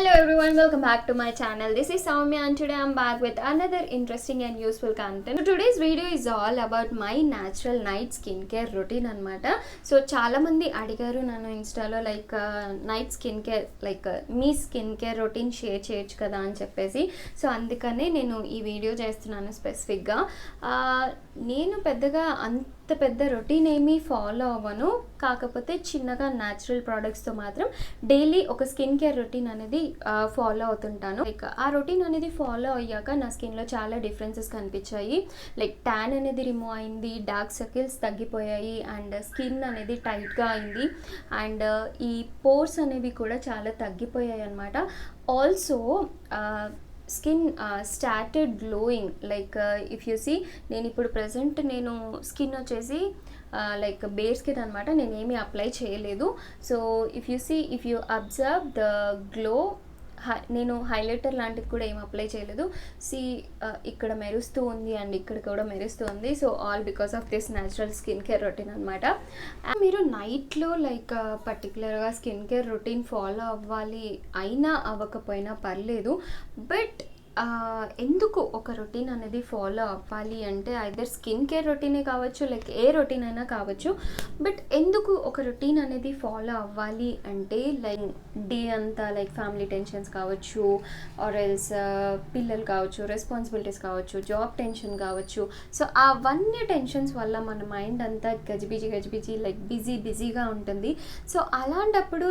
Hello everyone, welcome back to my channel. This is Soumya and today I'm back with another interesting and useful content. So today's video is all about my natural night skincare routine anamata. So chaala mandi adigaru nanu insta lo night skincare me skincare routine share cheyochu kada ani cheppesi. So andukane nenu ee video chestunnanu specific ga. నేను పెద్దగా అంత పెద్ద routine ఏమీ follow అవ్వను, కాకపోతే చిన్నగా natural ప్రోడక్ట్స్తో మాత్రం daily ఒక స్కిన్ కేర్ రొటీన్ అనేది ఫాలో అవుతుంటాను. ఆ రొటీన్ అనేది ఫాలో అయ్యాక నా స్కిన్లో చాలా డిఫరెన్సెస్ కనిపించాయి. ట్యాన్ అనేది రిమూవ్ అయింది, డార్క్ సర్కిల్స్ తగ్గిపోయాయి, అండ్ స్కిన్ అనేది టైట్గా అయింది, అండ్ ఈ పోర్స్ అనేవి కూడా చాలా తగ్గిపోయాయి అన్నమాట. Also skin started glowing. If you see, నేను ఇప్పుడు ప్రజెంట్ నేను స్కిన్ వచ్చేసి బేర్ స్కిన్ అనమాట, నేనేమీ అప్లై చేయలేదు. So if you observe the glow, నేను హైలైటర్ లాంటిది కూడా ఏం అప్లై చేయలేదు. ఇక్కడ మెరుస్తూ ఉంది అండ్ ఇక్కడ కూడా మెరుస్తూ ఉంది. So all because of this natural skin care routine అనమాట. మీరు నైట్లో పర్టికులర్గా స్కిన్ కేర్ రొటీన్ ఫాలో అవ్వాలి అయినా అవ్వకపోయినా పర్లేదు, బట్ ఎందుకు ఒక రొటీన్ అనేది ఫాలో అవ్వాలి అంటే ఐదర్ స్కిన్ కేర్ రొటీనే కావచ్చు, ఏ రొటీన్ అయినా కావచ్చు, బట్ ఎందుకు ఒక రొటీన్ అనేది ఫాలో అవ్వాలి అంటే డే అంతా ఫ్యామిలీ టెన్షన్స్ కావచ్చు, ఆర్ ఎల్స్ పిల్లలు కావచ్చు, రెస్పాన్సిబిలిటీస్ కావచ్చు, జాబ్ టెన్షన్ కావచ్చు. సో అవన్నీ టెన్షన్స్ వల్ల మన మైండ్ అంతా గజిబిజి బిజీగా ఉంటుంది. సో అలాంటప్పుడు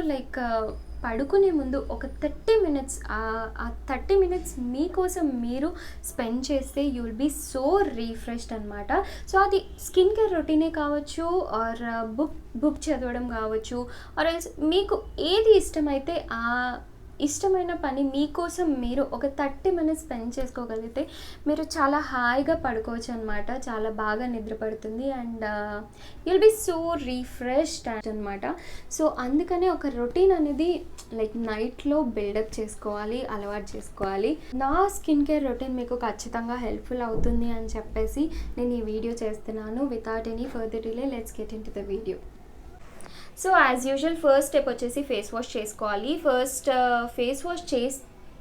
పడుకునే ముందు ఒక 30 minutes, ఆ 30 minutes మీకోసం మీరు స్పెండ్ చేస్తే you will be so refreshed అనమాట. సో అది స్కిన్ కేర్ రొటీనే కావచ్చు, ఆర్ బుక్ చదవడం కావచ్చు, ఆర్ ఎల్స్ మీకు ఏది ఇష్టమైతే ఆ ఇష్టమైన పని మీకోసం మీరు ఒక 30 minutes స్పెండ్ చేసుకోగలిగితే మీరు చాలా హాయిగా పడుకోవచ్చు అనమాట. చాలా బాగా నిద్ర పడుతుంది and you'll be so refreshed అనమాట. సో అందుకనే ఒక రొటీన్ అనేది నైట్లో బిల్డప్ చేసుకోవాలి, అలవాటు చేసుకోవాలి. నా స్కిన్ కేర్ రొటీన్ మీకు ఖచ్చితంగా హెల్ప్ఫుల్ అవుతుంది అని చెప్పేసి నేను ఈ వీడియో చేస్తున్నాను. Without any further delay let's get in to the video. So as usual first step వచ్చేసి ఫేస్ వాష్ చేసుకోవాలి. ఫేస్ వాష్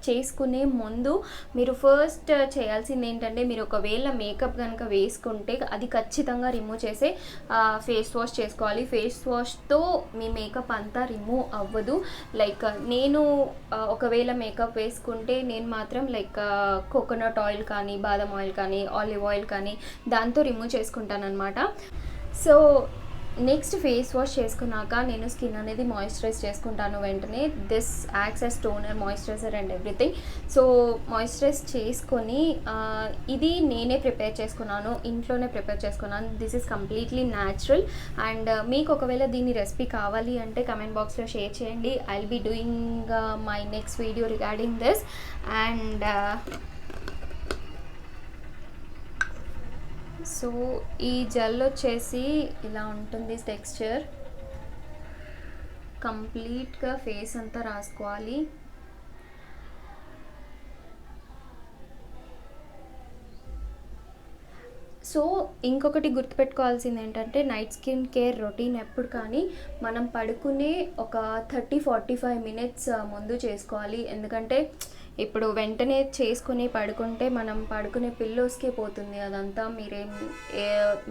చేసుకునే ముందు మీరు ఫస్ట్ చేయాల్సింది ఏంటంటే, మీరు ఒకవేళ మేకప్ కనుక వేసుకుంటే అది ఖచ్చితంగా రిమూవ్ చేసే ఫేస్ వాష్ చేసుకోవాలి. ఫేస్ వాష్తో మీ మేకప్ అంతా రిమూవ్ అవ్వదు. నేను ఒకవేళ మేకప్ వేసుకుంటే నేను మాత్రం కోకోనట్ ఆయిల్ కానీ, బాదం ఆయిల్ కానీ, ఆలివ్ ఆయిల్ కానీ దాంతో రిమూవ్ చేసుకుంటాను అనమాట. సో నెక్స్ట్ ఫేస్ వాష్ చేసుకున్నాక నేను స్కిన్ అనేది మాయిశ్చరైజ్ చేసుకుంటాను వెంటనే. This acts as toner, moisturiser and everything. So moisturise చేసుకొని ఇది నేనే ప్రిపేర్ చేసుకున్నాను, ఇంట్లోనే ప్రిపేర్ చేసుకున్నాను. This is completely natural. And మీకు ఒకవేళ దీని రెసిపీ కావాలి అంటే కమెంట్ బాక్స్లో షేర్ చేయండి. I will be doing my next video regarding this. And so ఈ జెల్ వచ్చేసి ఇలా ఉంటుంది టెక్స్చర్. కంప్లీట్గా ఫేస్ అంతా రాసుకోవాలి. సో ఇంకొకటి గుర్తుపెట్టుకోవాల్సింది ఏంటంటే, నైట్ స్కిన్ కేర్ రొటీన్ ఎప్పుడు కానీ మనం పడుకునే ఒక 30-45 minutes ముందు చేసుకోవాలి. ఎందుకంటే ఇప్పుడు వెంటనే చేసుకుని పడుకుంటే మనం పడుకునే పిల్లోస్కే పోతుంది అదంతా.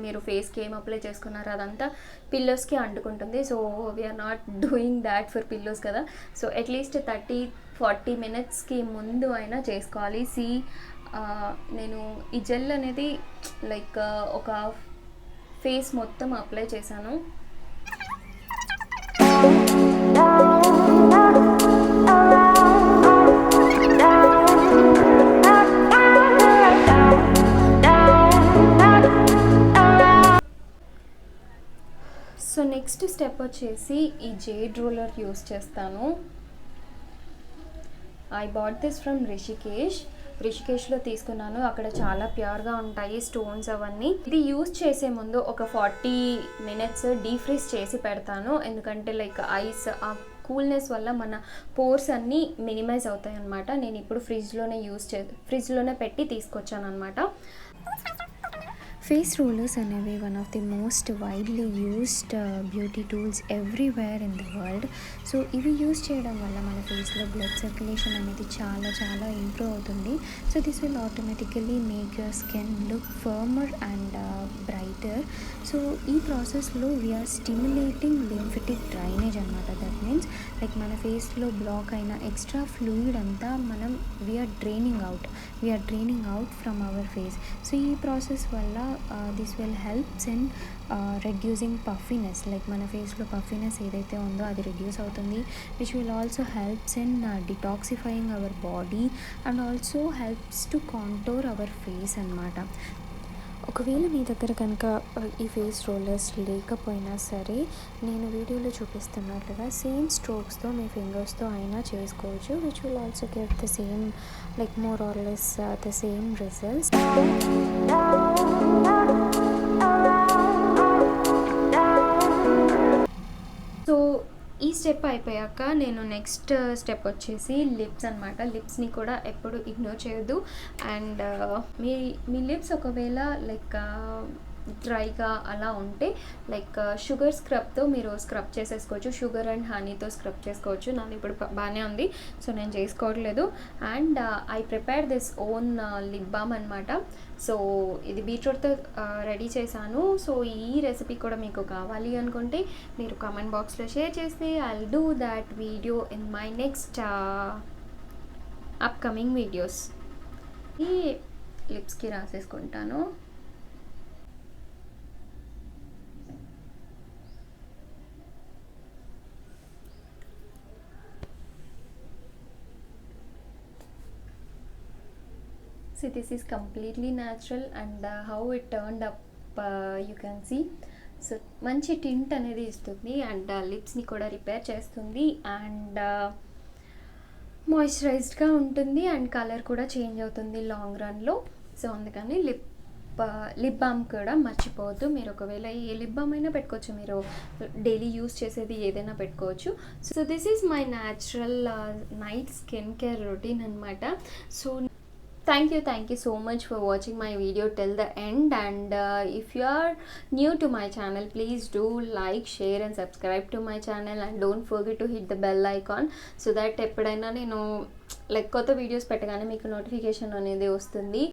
మీరు ఫేస్కి ఏం అప్లై చేసుకున్నారో అదంతా పిల్లోస్కి అంటుకుంటుంది. So we are not doing that for pillows కదా. సో అట్లీస్ట్ 30-40 minutesకి ముందు అయినా చేసుకోవాలి. నేను ఈ జెల్ అనేది ఒక ఫేస్ మొత్తం అప్లై చేశాను. సో నెక్స్ట్ స్టెప్ వచ్చేసి ఈ జేడ్ రోలర్ యూస్ చేస్తాను. ఐ బాట్ దిస్ ఫ్రమ్ రిషికేష్లో తీసుకున్నాను. అక్కడ చాలా ప్యూర్గా ఉంటాయి స్టోన్స్ అవన్నీ. ఇది యూస్ చేసే ముందు ఒక 40 minutes డీఫ్రీజ్ చేసి పెడతాను. ఎందుకంటే ఐస్ కూల్నెస్ వల్ల మన పోర్స్ అన్నీ మినిమైజ్ అవుతాయి అన్నమాట. నేను ఇప్పుడు ఫ్రిడ్జ్లోనే పెట్టి తీసుకొచ్చాను అనమాట. Face rollers are one of the most widely used beauty tools everywhere in the world. So ఇవి యూస్ చేయడం వల్ల మన ఫేస్లో బ్లడ్ సర్క్యులేషన్ అనేది చాలా చాలా ఇంప్రూవ్ అవుతుంది. So this will automatically make your skin look firmer and brighter. So ఈ ప్రాసెస్లో వీఆర్ స్టిమ్యులేటింగ్ లింఫటిక్ డ్రైనేజ్ అనమాట. దట్ మీన్స్ లైక్ మన ఫేస్లో బ్లాక్ అయిన ఎక్స్ట్రా ఫ్లూయిడ్ అంతా మనం we are draining out from our face. So ఈ ప్రాసెస్ వల్ల this will helps in reducing puffiness. Like మన ఫేస్లో పఫీనెస్ ఏదైతే ఉందో అది రెడ్యూస్ అవుతుంది, which will also helps in detoxifying our body and also helps to contour hour face అనమాట. ఒకవేళ మీ దగ్గర కనుక ఈ ఫేస్ రోలర్స్ లేకపోయినా సరే, నేను వీడియోలో చూపిస్తున్నట్లుగా సేమ్ స్ట్రోక్స్తో మీ ఫింగర్స్తో అయినా చేసుకోవచ్చు, which will also get the same like more or less the same results. So ఈ స్టెప్ అయిపోయాక నేను నెక్స్ట్ స్టెప్ వచ్చేసి లిప్స్ అనమాట. లిప్స్ని కూడా ఎప్పుడు ఇగ్నోర్ చేయొద్దు. అండ్ మీ లిప్స్ ఒకవేళ లైక్ డ్రైగా అలా ఉంటే లైక్ షుగర్ స్క్రబ్తో మీరు స్క్రబ్ చేసేసుకోవచ్చు. షుగర్ అండ్ హనీతో స్క్రబ్ చేసుకోవచ్చు. నాది ఇప్పుడు బాగానే ఉంది, సో నేను చేసుకోవట్లేదు. And I prepare this own lip balm అనమాట. సో ఇది బీట్రూట్తో రెడీ చేశాను. సో ఈ రెసిపీ కూడా మీకు కావాలి అనుకుంటే మీరు కామెంట్ బాక్స్లో షేర్ చేస్తే I'll do that video in my next upcoming videos. ఈ లిప్స్కి రాసేసుకుంటాను. See, this is completely natural and how it turned up, you can see. So మంచి టింట్ అనేది ఇస్తుంది అండ్ లిప్స్ని కూడా రిపేర్ చేస్తుంది అండ్ మాయిశ్చరైజ్డ్గా ఉంటుంది అండ్ కలర్ కూడా చేంజ్ అవుతుంది లాంగ్ రన్లో. సో అందుకని లిప్ బామ్ కూడా మర్చిపోవద్దు. మీరు ఒకవేళ ఏ లిప్ బామ్ అయినా పెట్టుకోవచ్చు, మీరు డైలీ యూస్ చేసేది ఏదైనా పెట్టుకోవచ్చు. So this is my natural night skin care routine అనమాట. So thank you so much for watching my video till the end. And if you are new to my channel, please do like, share and subscribe to my channel and don't forget to hit the bell icon so that ఎప్పుడైనా నేను like కొత్త videos పెట్టగానే మీకు notification అనేది వస్తుంది.